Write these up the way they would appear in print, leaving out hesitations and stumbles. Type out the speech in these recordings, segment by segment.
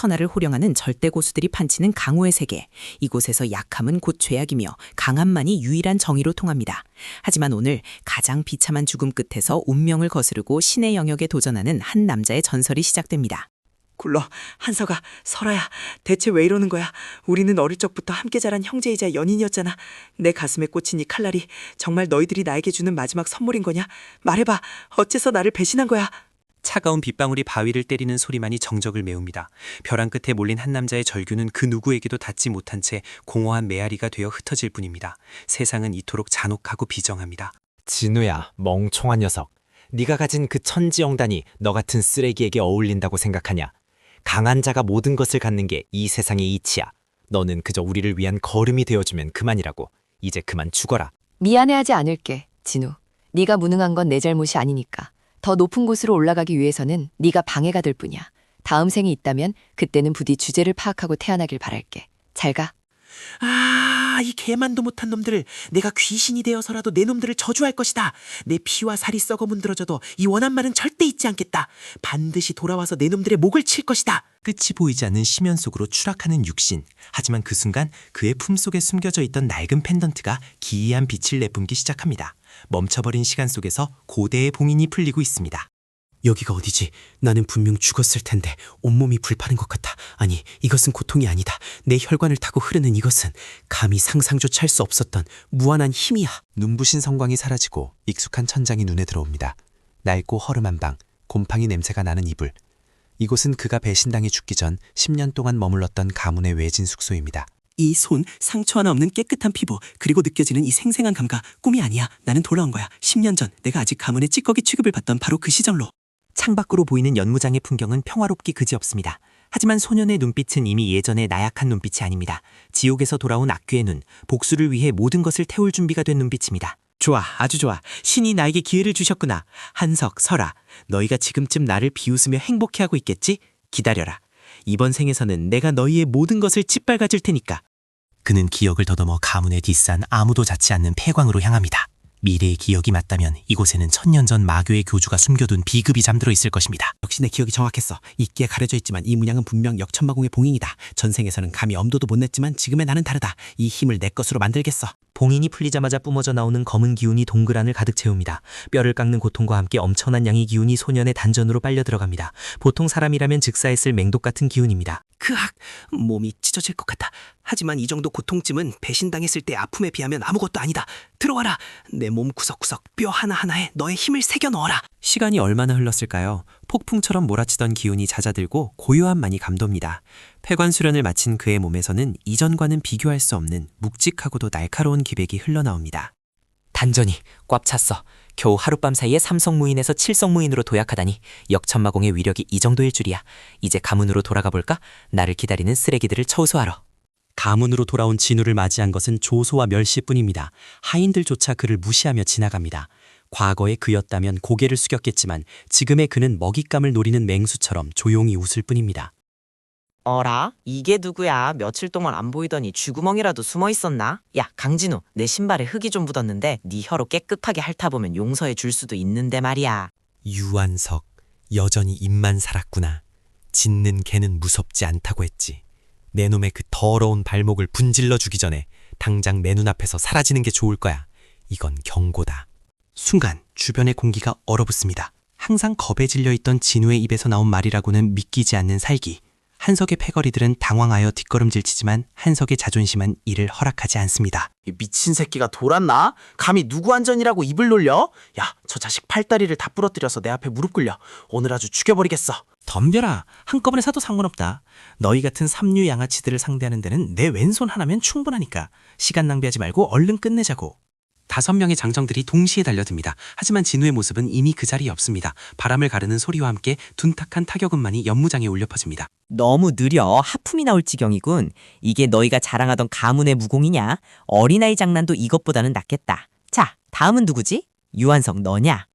천하를 호령하는 절대 고수들이 판치는 강호의 세계. 이곳에서 약함은 곧 죄악이며 강함만이 유일한 정의로 통합니다. 하지만 오늘 가장 비참한 죽음 끝에서 운명을 거스르고 신의 영역에 도전하는 한 남자의 전설이 시작됩니다. 굴러, 한서가, 설아야, 대체 왜 이러는 거야? 우리는 어릴 적부터 함께 자란 형제이자 연인이었잖아. 내 가슴에 꽂힌 이 칼날이 정말 너희들이 나에게 주는 마지막 선물인 거냐? 말해봐, 어째서 나를 배신한 거야? 차가운 빗방울이 바위를 때리는 소리만이 정적을 메웁니다. 벼랑 끝에 몰린 한 남자의 절규는 그 누구에게도 닿지 못한 채 공허한 메아리가 되어 흩어질 뿐입니다. 세상은 이토록 잔혹하고 비정합니다. 진우야, 멍청한 녀석. 네가 가진 그 천지영단이 너 같은 쓰레기에게 어울린다고 생각하냐? 강한 자가 모든 것을 갖는 게 이 세상의 이치야. 너는 그저 우리를 위한 거름이 되어주면 그만이라고. 이제 그만 죽어라. 미안해하지 않을게, 진우. 네가 무능한 건 내 잘못이 아니니까. 더 높은 곳으로 올라가기 위해서는 네가 방해가 될 뿐이야. 다음 생이 있다면 그때는 부디 주제를 파악하고 태어나길 바랄게. 잘 가. 이 개만도 못한 놈들. 내가 귀신이 되어서라도 내 놈들을 저주할 것이다. 내 피와 살이 썩어 문드러져도 이 원한말은 절대 잊지 않겠다. 반드시 돌아와서 내 놈들의 목을 칠 것이다. 끝이 보이지 않는 심연 속으로 추락하는 육신. 하지만 그 순간 그의 품속에 숨겨져 있던 낡은 펜던트가 기이한 빛을 내뿜기 시작합니다. 멈춰버린 시간 속에서 고대의 봉인이 풀리고 있습니다. 여기가 어디지? 나는 분명 죽었을 텐데 온몸이 불파는 것 같아. 아니, 이것은 고통이 아니다. 내 혈관을 타고 흐르는 이것은 감히 상상조차 할 수 없었던 무한한 힘이야. 눈부신 성광이 사라지고 익숙한 천장이 눈에 들어옵니다. 낡고 허름한 방, 곰팡이 냄새가 나는 이불. 이곳은 그가 배신당해 죽기 전 10년 동안 머물렀던 가문의 외진 숙소입니다. 이 손, 상처 하나 없는 깨끗한 피부, 그리고 느껴지는 이 생생한 감각, 꿈이 아니야. 나는 돌아온 거야. 10년 전 내가 아직 가문의 찌꺼기 취급을 받던 바로 그 시절로. 창밖으로 보이는 연무장의 풍경은 평화롭기 그지없습니다. 하지만 소년의 눈빛은 이미 예전의 나약한 눈빛이 아닙니다. 지옥에서 돌아온 악귀의 눈, 복수를 위해 모든 것을 태울 준비가 된 눈빛입니다. 좋아, 아주 좋아. 신이 나에게 기회를 주셨구나. 한석, 설아, 너희가 지금쯤 나를 비웃으며 행복해하고 있겠지? 기다려라. 이번 생에서는 내가 너희의 모든 것을 짓밟아 줄 테니까. 그는 기억을 더듬어 가문에 뒷산 아무도 닿지 않는 폐광으로 향합니다. 미래의 기억이 맞다면 이곳에는 1000년 전 마교의 교주가 숨겨둔 비급이 잠들어 있을 것입니다. 역시 내 기억이 정확했어. 있기에 가려져 있지만 이 문양은 분명 역천마공의 봉인이다. 전생에서는 감히 엄두도 못 냈지만 지금의 나는 다르다. 이 힘을 내 것으로 만들겠어. 봉인이 풀리자마자 뿜어져 나오는 검은 기운이 동글 안을 가득 채웁니다. 뼈를 깎는 고통과 함께 엄청난 양의 기운이 소년의 단전으로 빨려 들어갑니다. 보통 사람이라면 즉사했을 맹독 같은 기운입니다. 크악, 몸이 찢어질 것 같아. 하지만 이 정도 고통쯤은 배신당했을 때 아픔에 비하면 아무것도 아니다. 들어와라. 내 몸 구석구석 뼈 하나하나에 너의 힘을 새겨 넣어라. 시간이 얼마나 흘렀을까요? 폭풍처럼 몰아치던 기운이 잦아들고 고요함만이 감돕니다. 폐관 수련을 마친 그의 몸에서는 이전과는 비교할 수 없는 묵직하고도 날카로운 기백이 흘러나옵니다. 단전이 꽉 찼어. 겨우 하룻밤 사이에 삼성무인에서 칠성무인으로 도약하다니 역천마공의 위력이 이 정도일 줄이야. 이제 가문으로 돌아가 볼까? 나를 기다리는 쓰레기들을 처우소하러. 가문으로 돌아온 진우를 맞이한 것은 조소와 멸시뿐입니다. 하인들조차 그를 무시하며 지나갑니다. 과거의 그였다면 고개를 숙였겠지만 지금의 그는 먹잇감을 노리는 맹수처럼 조용히 웃을 뿐입니다. 어라? 이게 누구야? 며칠 동안 안 보이더니 쥐구멍이라도 숨어 있었나? 야, 강진우, 내 신발에 흙이 좀 묻었는데 네 혀로 깨끗하게 핥아보면 용서해 줄 수도 있는데 말이야. 유한석, 여전히 입만 살았구나. 짖는 개는 무섭지 않다고 했지. 내 놈의 그 더러운 발목을 분질러 주기 전에 당장 내 눈앞에서 사라지는 게 좋을 거야. 이건 경고다. 순간 주변의 공기가 얼어붙습니다. 항상 겁에 질려있던 진우의 입에서 나온 말이라고는 믿기지 않는 살기. 한석의 패거리들은 당황하여 뒷걸음질치지만 한석의 자존심은 이를 허락하지 않습니다. 이 미친 새끼가 돌았나? 감히 누구 안전이라고 입을 놀려? 야, 저 자식 팔다리를 다 부러뜨려서 내 앞에 무릎 꿇려. 오늘 아주 죽여버리겠어. 덤벼라. 한꺼번에 사도 상관없다. 너희 같은 삼류 양아치들을 상대하는 데는 내 왼손 하나면 충분하니까 시간 낭비하지 말고 얼른 끝내자고. 5명의 장정들이 동시에 달려듭니다. 하지만 진우의 모습은 이미 그 자리에 없습니다. 바람을 가르는 소리와 함께 둔탁한 타격음만이 연무장에 울려 퍼집니다. 너무 느려. 하품이 나올 지경이군. 이게 너희가 자랑하던 가문의 무공이냐? 어린아이 장난도 이것보다는 낫겠다. 자, 다음은 누구지? 유한석 너냐?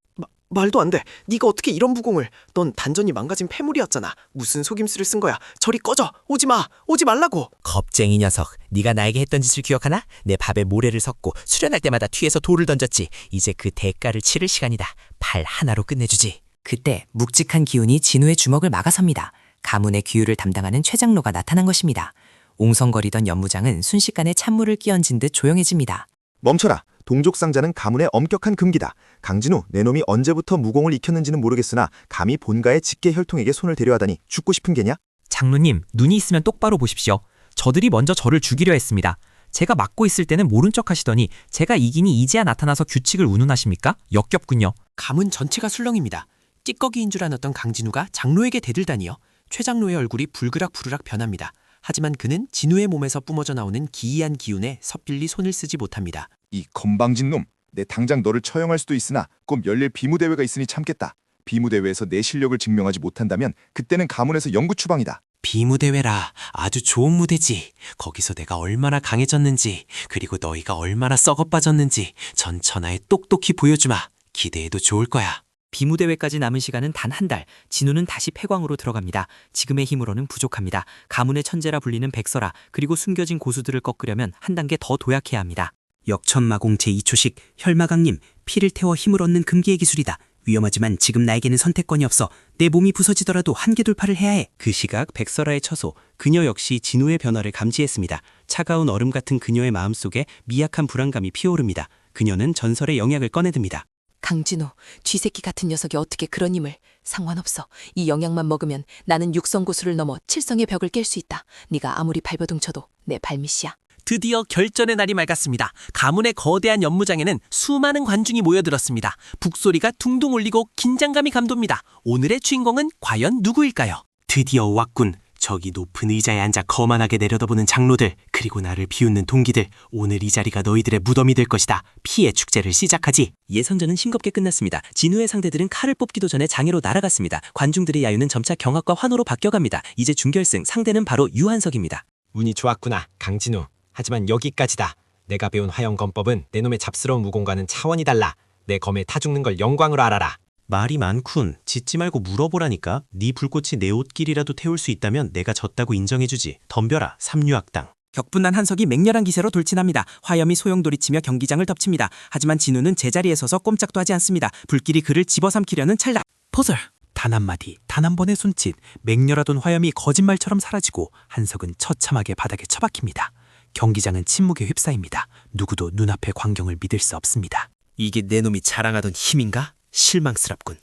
말도 안 돼. 네가 어떻게 이런 무공을. 넌 단전이 망가진 폐물이었잖아. 무슨 속임수를 쓴 거야. 저리 꺼져. 오지 마. 오지 말라고. 겁쟁이 녀석. 네가 나에게 했던 짓을 기억하나? 내 밥에 모래를 섞고 수련할 때마다 뒤에서 돌을 던졌지. 이제 그 대가를 치를 시간이다. 팔 하나로 끝내주지. 그때 묵직한 기운이 진우의 주먹을 막아섭니다. 가문의 규율을 담당하는 최장로가 나타난 것입니다. 옹성거리던 연무장은 순식간에 찬물을 끼얹은 듯 조용해집니다. 멈춰라. 동족상자는 가문의 엄격한 금기다. 강진우, 내 놈이 언제부터 무공을 익혔는지는 모르겠으나 감히 본가의 직계 혈통에게 손을 대려하다니 죽고 싶은 게냐? 장로님, 눈이 있으면 똑바로 보십시오. 저들이 먼저 저를 죽이려 했습니다. 제가 막고 있을 때는 모른 척 하시더니 제가 이기니 이제야 나타나서 규칙을 운운하십니까? 역겹군요. 가문 전체가 술렁입니다. 찌꺼기인 줄 아는 강진우가 장로에게 대들다니요. 최장로의 얼굴이 불그락부르락 변합니다. 하지만 그는 진우의 몸에서 뿜어져 나오는 기이한 기운에 섣빌리 손을 쓰지 못합니다. 이 건방진 놈. 내 당장 너를 처형할 수도 있으나 곧 열릴 비무대회가 있으니 참겠다. 비무대회에서 내 실력을 증명하지 못한다면 그때는 가문에서 영구추방이다. 비무대회라. 아주 좋은 무대지. 거기서 내가 얼마나 강해졌는지, 그리고 너희가 얼마나 썩어빠졌는지 전천하에 똑똑히 보여주마. 기대해도 좋을 거야. 비무대회까지 남은 시간은 단 한 달. 진우는 다시 폐광으로 들어갑니다. 지금의 힘으로는 부족합니다. 가문의 천재라 불리는 백설아, 그리고 숨겨진 고수들을 꺾으려면 한 단계 더 도약해야 합니다. 역천마공 제2초식 혈마강림. 피를 태워 힘을 얻는 금기의 기술이다. 위험하지만 지금 나에게는 선택권이 없어. 내 몸이 부서지더라도 한계 돌파를 해야 해. 그 시각 백설아의 처소. 그녀 역시 진우의 변화를 감지했습니다. 차가운 얼음 같은 그녀의 마음속에 미약한 불안감이 피어오릅니다. 그녀는 전설의 영약을 꺼내듭니다. 강진우, 쥐새끼 같은 녀석이 어떻게 그런 힘을. 상관없어. 이 영양만 먹으면 나는 육성고수를 넘어 칠성의 벽을 깰 수 있다. 네가 아무리 발버둥쳐도 내 발밑이야. 드디어 결전의 날이 맑았습니다. 가문의 거대한 연무장에는 수많은 관중이 모여들었습니다. 북소리가 둥둥 울리고 긴장감이 감돕니다. 오늘의 주인공은 과연 누구일까요? 드디어 왔군. 저기 높은 의자에 앉아 거만하게 내려다보는 장로들, 그리고 나를 비웃는 동기들. 오늘 이 자리가 너희들의 무덤이 될 것이다. 피의 축제를 시작하지. 예선전은 싱겁게 끝났습니다. 진우의 상대들은 칼을 뽑기도 전에 장애로 날아갔습니다. 관중들의 야유는 점차 경악과 환호로 바뀌어갑니다. 이제 준결승, 상대는 바로 유한석입니다. 운이 좋았구나, 강진우. 하지만 여기까지다. 내가 배운 화영검법은 내 놈의 잡스러운 무공과는 차원이 달라. 내 검에 타 죽는 걸 영광으로 알아라. 말이 많군. 짖지 말고 물어보라니까. 네 불꽃이 내 옷길이라도 태울 수 있다면 내가 졌다고 인정해주지. 덤벼라, 삼류악당. 격분난 한석이 맹렬한 기세로 돌진합니다. 화염이 소용돌이치며 경기장을 덮칩니다. 하지만 진우는 제자리에 서서 꼼짝도 하지 않습니다. 불길이 그를 집어삼키려는 찰나. 포설! 단 한마디, 단 한 번의 손짓. 맹렬하던 화염이 거짓말처럼 사라지고 한석은 처참하게 바닥에 처박힙니다. 경기장은 침묵에 휩싸입니다. 누구도 눈앞의 광경을 믿을 수 없습니다. 이게 내 놈이 자랑하던 힘인가? 실망스럽군.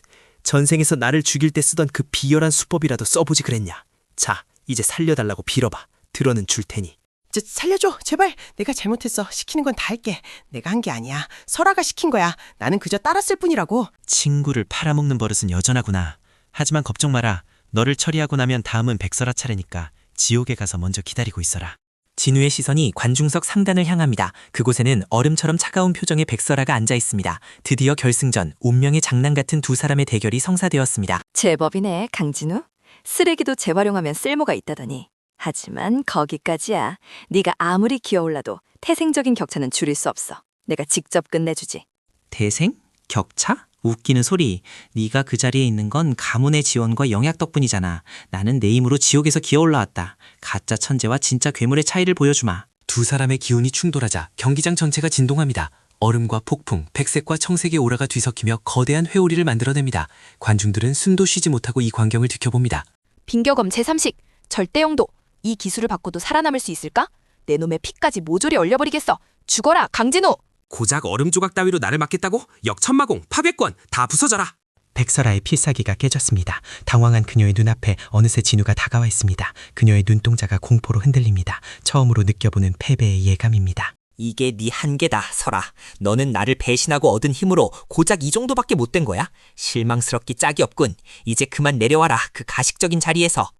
전생에서 나를 죽일 때 쓰던 그 비열한 수법이라도 써보지 그랬냐. 자, 이제 살려달라고 빌어봐. 들어는 줄 테니. 살려줘, 제발. 내가 잘못했어. 시키는 건 다 할게. 내가 한 게 아니야. 설아가 시킨 거야. 나는 그저 따랐을 뿐이라고. 친구를 팔아먹는 버릇은 여전하구나. 하지만 걱정 마라. 너를 처리하고 나면 다음은 백설아 차례니까 지옥에 가서 먼저 기다리고 있어라. 진우의 시선이 관중석 상단을 향합니다. 그곳에는 얼음처럼 차가운 표정의 백설아가 앉아 있습니다. 드디어 결승전, 운명의 장난 같은 두 사람의 대결이 성사되었습니다. 제법이네, 강진우. 쓰레기도 재활용하면 쓸모가 있다더니. 하지만 거기까지야. 네가 아무리 기어올라도 태생적인 격차는 줄일 수 없어. 내가 직접 끝내주지. 대생? 격차? 웃기는 소리. 네가 그 자리에 있는 건 가문의 지원과 영약 덕분이잖아. 나는 내 힘으로 지옥에서 기어올라왔다. 가짜 천재와 진짜 괴물의 차이를 보여주마. 두 사람의 기운이 충돌하자 경기장 전체가 진동합니다. 얼음과 폭풍, 백색과 청색의 오라가 뒤섞이며 거대한 회오리를 만들어냅니다. 관중들은 숨도 쉬지 못하고 이 광경을 지켜봅니다. 빙겨검 제3식, 절대용도. 이 기술을 받고도 살아남을 수 있을까? 내 놈의 피까지 모조리 얼려버리겠어. 죽어라, 강진우! 고작 얼음 조각 따위로 나를 막겠다고? 역천마공, 파괴권, 다 부서져라! 백설아의 필사기가 깨졌습니다. 당황한 그녀의 눈앞에 어느새 진우가 다가와 있습니다. 그녀의 눈동자가 공포로 흔들립니다. 처음으로 느껴보는 패배의 예감입니다. 이게 네 한계다, 설아. 너는 나를 배신하고 얻은 힘으로 고작 이 정도밖에 못 된 거야? 실망스럽기 짝이 없군. 이제 그만 내려와라, 그 가식적인 자리에서.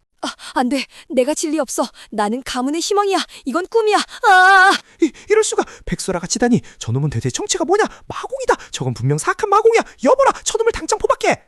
안 돼. 내가 진리 없어. 나는 가문의 희망이야. 이건 꿈이야. 이럴 수가. 백설아가 치다니. 저놈은 대체 정체가 뭐냐? 마공이다. 저건 분명 사악한 마공이야. 여보라, 저놈을 당장 포박해.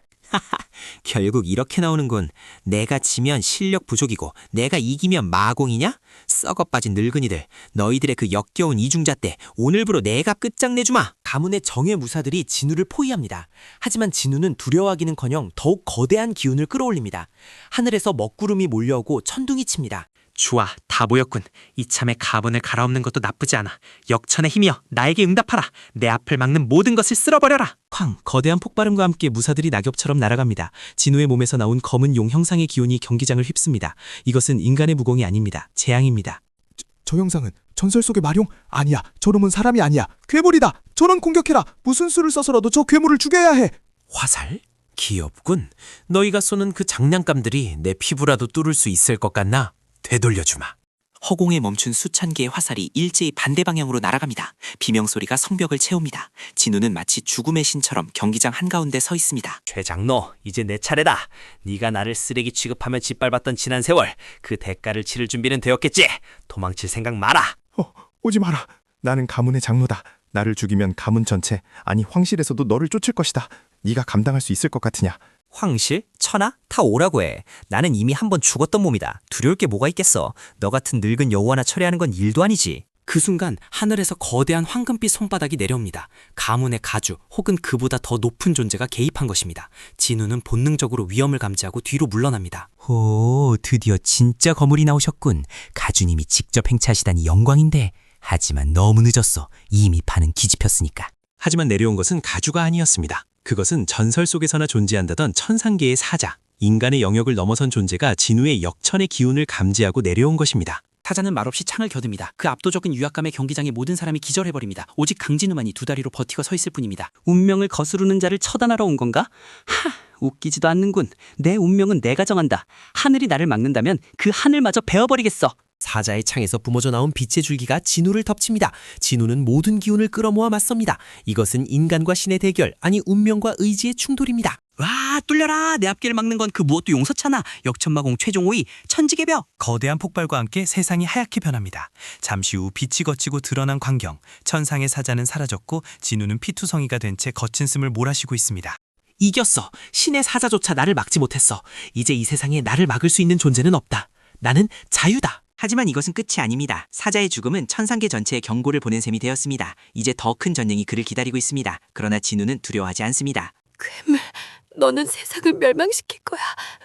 결국 이렇게 나오는군. 내가 지면 실력 부족이고 내가 이기면 마공이냐? 썩어빠진 늙은이들. 너희들의 그 역겨운 이중자 때 오늘부로 내가 끝장내주마. 가문의 정예 무사들이 진우를 포위합니다. 하지만 진우는 두려워하기는커녕 더욱 거대한 기운을 끌어올립니다. 하늘에서 먹구름이 몰려오고 천둥이 칩니다. 좋아, 다 모였군. 이참에 가문을 갈아엎는 것도 나쁘지 않아. 역천의 힘이여, 나에게 응답하라. 내 앞을 막는 모든 것을 쓸어버려라. 쾅! 거대한 폭발음과 함께 무사들이 낙엽처럼 날아갑니다. 진우의 몸에서 나온 검은 용 형상의 기운이 경기장을 휩습니다. 이것은 인간의 무공이 아닙니다. 재앙입니다. 저 형상은 전설 속의 마룡? 아니야. 저놈은 사람이 아니야. 괴물이다. 전원 공격해라. 무슨 수를 써서라도 저 괴물을 죽여야 해. 화살? 귀엽군. 너희가 쏘는 그 장난감들이 내 피부라도 뚫을 수 있을 것 같나? 되돌려주마. 허공에 멈춘 수천 개의 화살이 일제히 반대 방향으로 날아갑니다. 비명소리가 성벽을 채웁니다. 진우는 마치 죽음의 신처럼 경기장 한가운데 서 있습니다. 최장로, 이제 내 차례다. 네가 나를 쓰레기 취급하며 짓밟았던 지난 세월, 그 대가를 치를 준비는 되었겠지? 도망칠 생각 마라. 오지 마라. 나는 가문의 장로다. 나를 죽이면 가문 전체, 아니 황실에서도 너를 쫓을 것이다. 네가 감당할 수 있을 것 같으냐? 황실? 천하? 다 오라고 해. 나는 이미 한 번 죽었던 몸이다. 두려울 게 뭐가 있겠어. 너 같은 늙은 여우 하나 처리하는 건 일도 아니지. 그 순간 하늘에서 거대한 황금빛 손바닥이 내려옵니다. 가문의 가주 혹은 그보다 더 높은 존재가 개입한 것입니다. 진우는 본능적으로 위험을 감지하고 뒤로 물러납니다. 오, 드디어 진짜 거물이 나오셨군. 가주님이 직접 행차하시다니 영광인데. 하지만 너무 늦었어. 이미 판은 뒤집혔으니까. 하지만 내려온 것은 가주가 아니었습니다. 그것은 전설 속에서나 존재한다던 천상계의 사자, 인간의 영역을 넘어선 존재가 진우의 역천의 기운을 감지하고 내려온 것입니다. 사자는 말없이 창을 겨듭니다. 그 압도적인 유압감에 경기장의 모든 사람이 기절해버립니다. 오직 강진우만이 두 다리로 버티고 서 있을 뿐입니다. 운명을 거스르는 자를 처단하러 온 건가? 웃기지도 않는군. 내 운명은 내가 정한다. 하늘이 나를 막는다면 그 하늘마저 베어버리겠어. 사자의 창에서 뿜어져 나온 빛의 줄기가 진우를 덮칩니다. 진우는 모든 기운을 끌어모아 맞섭니다. 이것은 인간과 신의 대결, 아니 운명과 의지의 충돌입니다. 와, 뚫려라. 내 앞길을 막는 건 그 무엇도 용서찮아. 역천마공 최종 5위 천지개벽. 거대한 폭발과 함께 세상이 하얗게 변합니다. 잠시 후 빛이 걷히고 드러난 광경, 천상의 사자는 사라졌고 진우는 피투성이가 된 채 거친 숨을 몰아쉬고 있습니다. 이겼어. 신의 사자조차 나를 막지 못했어. 이제 이 세상에 나를 막을 수 있는 존재는 없다. 나는 자유다. 하지만 이것은 끝이 아닙니다. 사자의 죽음은 천상계 전체에 경고를 보낸 셈이 되었습니다. 이제 더 큰 전쟁이 그를 기다리고 있습니다. 그러나 진우는 두려워하지 않습니다. 괴물, 너는 세상을 멸망시킬 거야.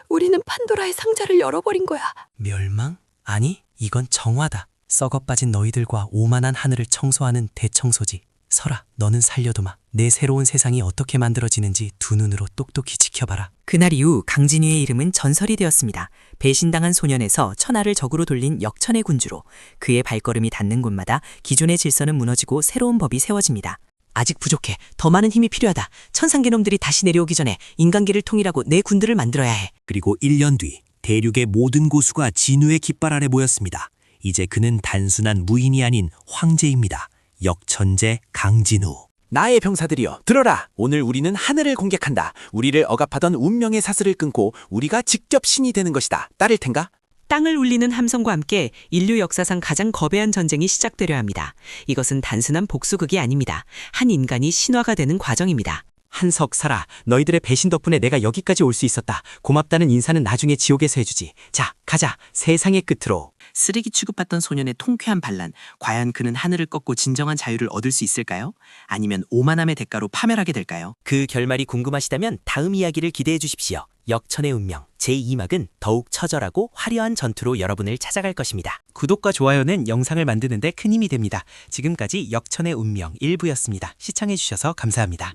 우리는 판도라의 상자를 열어버린 거야. 멸망? 아니, 이건 정화다. 썩어빠진 너희들과 오만한 하늘을 청소하는 대청소지. 설아, 너는 살려두마. 내 새로운 세상이 어떻게 만들어지는지 두 눈으로 똑똑히 지켜봐라. 그날 이후 강진우의 이름은 전설이 되었습니다. 배신당한 소년에서 천하를 적으로 돌린 역천의 군주로 그의 발걸음이 닿는 곳마다 기존의 질서는 무너지고 새로운 법이 세워집니다. 아직 부족해. 더 많은 힘이 필요하다. 천상계 놈들이 다시 내려오기 전에 인간계를 통일하고 내 군들을 만들어야 해. 그리고 1년 뒤 대륙의 모든 고수가 진우의 깃발 아래 모였습니다. 이제 그는 단순한 무인이 아닌 황제입니다. 역천제 강진우. 나의 병사들이여, 들어라. 오늘 우리는 하늘을 공격한다. 우리를 억압하던 운명의 사슬을 끊고 우리가 직접 신이 되는 것이다. 따를 텐가? 땅을 울리는 함성과 함께 인류 역사상 가장 거대한 전쟁이 시작되려 합니다. 이것은 단순한 복수극이 아닙니다. 한 인간이 신화가 되는 과정입니다. 한석 살아. 너희들의 배신 덕분에 내가 여기까지 올 수 있었다. 고맙다는 인사는 나중에 지옥에서 해주지. 자, 가자. 세상의 끝으로. 쓰레기 취급받던 소년의 통쾌한 반란. 과연 그는 하늘을 꺾고 진정한 자유를 얻을 수 있을까요? 아니면 오만함의 대가로 파멸하게 될까요? 그 결말이 궁금하시다면 다음 이야기를 기대해 주십시오. 역천의 운명 제2막은 더욱 처절하고 화려한 전투로 여러분을 찾아갈 것입니다. 구독과 좋아요는 영상을 만드는데 큰 힘이 됩니다. 지금까지 역천의 운명 1부였습니다. 시청해주셔서 감사합니다.